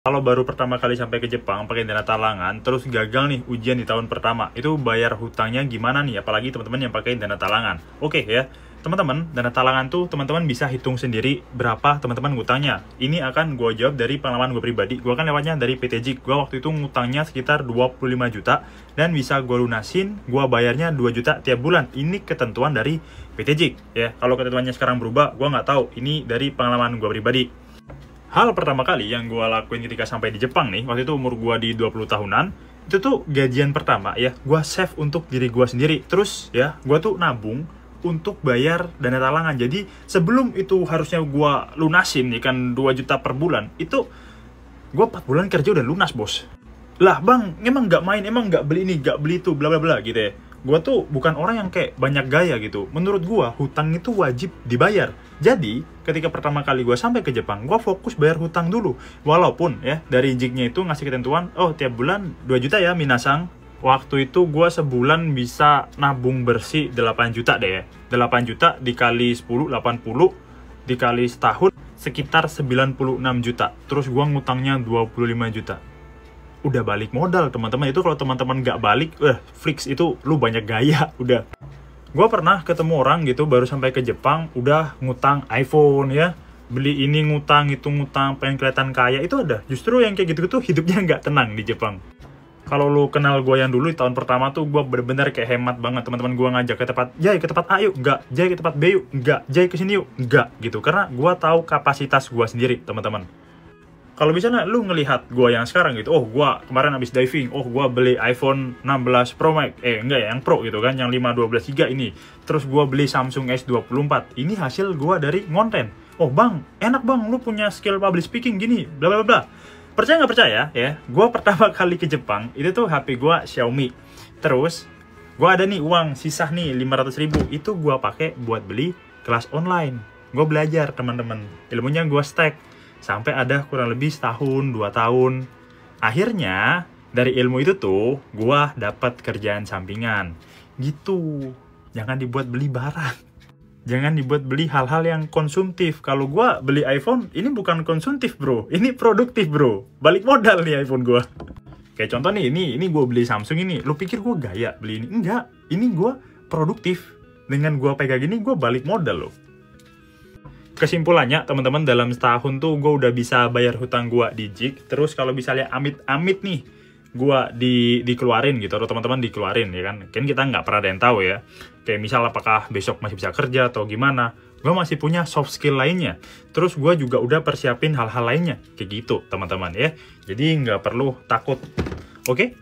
Kalau baru pertama kali sampai ke Jepang pakai dana talangan, terus gagal nih ujian di tahun pertama, itu bayar hutangnya gimana nih? Apalagi teman-teman yang pakai dana talangan. Oke ya, teman-teman, dana talangan tuh teman-teman bisa hitung sendiri berapa teman-teman ngutangnya. Ini akan gue jawab dari pengalaman gue pribadi. Gue kan lewatnya dari PT JIK. Gue waktu itu ngutangnya sekitar 25 juta dan bisa gue lunasin, gue bayarnya 2 juta tiap bulan. Ini ketentuan dari PT JIK ya. Kalau ketentuannya sekarang berubah, gue nggak tahu. Ini dari pengalaman gue pribadi. Hal pertama kali yang gue lakuin ketika sampai di Jepang nih, waktu itu umur gue di 20 tahunan, itu tuh gajian pertama ya, gue save untuk diri gue sendiri. Terus ya, gue tuh nabung untuk bayar dana talangan. Jadi sebelum itu harusnya gue lunasin nih kan 2 juta per bulan, itu gue 4 bulan kerja udah lunas bos. Lah bang, emang nggak main, emang nggak beli ini, nggak beli itu, bla bla bla gitu ya. Gue tuh bukan orang yang kayak banyak gaya gitu. Menurut gue, hutang itu wajib dibayar. Jadi, ketika pertama kali gue sampai ke Jepang, gue fokus bayar hutang dulu. Walaupun ya, dari JIK-nya itu ngasih ketentuan, oh tiap bulan 2 juta ya minasang. Waktu itu gue sebulan bisa nabung bersih 8 juta deh ya. 8 juta dikali 10, 80, dikali setahun, sekitar 96 juta. Terus gue ngutangnya 25 juta. Udah balik modal teman-teman. Itu kalau teman-teman nggak balik, fix itu lu banyak gaya udah. Gue pernah ketemu orang gitu baru sampai ke Jepang udah ngutang iPhone ya, beli ini ngutang itu ngutang, pengen kelihatan kaya. Itu ada. Justru yang kayak gitu tuh hidupnya nggak tenang di Jepang. Kalau lu kenal gue yang dulu di tahun pertama tuh gue bener-bener kayak hemat banget. Teman-teman gue ngajak ke tempat Jai, ke tempat A yuk, enggak. Jai ke tempat B yuk, enggak. Jai ke sini yuk, enggak gitu. Karena gue tahu kapasitas gue sendiri teman-teman. Kalau misalnya lu ngelihat gue yang sekarang gitu, oh gue kemarin habis diving, oh gue beli iPhone 16 Pro Max, enggak ya, yang Pro gitu kan, yang 512 GB ini. Terus gue beli Samsung S24, ini hasil gue dari ngonten. Oh bang, enak bang, lu punya skill public speaking gini, bla bla bla. Percaya nggak percaya ya, gue pertama kali ke Jepang, itu tuh HP gue Xiaomi. Terus, gue ada nih uang sisa nih 500.000, itu gue pakai buat beli kelas online. Gue belajar teman-teman, ilmunya gue stack. Sampai ada kurang lebih setahun, 2 tahun. Akhirnya, dari ilmu itu tuh, gua dapat kerjaan sampingan. Gitu. Jangan dibuat beli barang. Jangan dibuat beli hal-hal yang konsumtif. Kalau gua beli iPhone, ini bukan konsumtif bro. Ini produktif bro. Balik modal nih iPhone gua. Kayak contoh nih, ini gua beli Samsung ini. Lu pikir gua gaya beli ini? Enggak. Ini gua produktif. Dengan gua pegang gini, gua balik modal loh. Kesimpulannya teman-teman, dalam setahun tuh gue udah bisa bayar hutang gue di JIK. Terus kalau misalnya amit-amit nih gue dikeluarin gitu, atau teman-teman dikeluarin ya kan kita nggak pernah ada yang tahu ya, kayak misal apakah besok masih bisa kerja atau gimana, gue masih punya soft skill lainnya. Terus gue juga udah persiapin hal-hal lainnya kayak gitu teman-teman ya, jadi nggak perlu takut. Oke?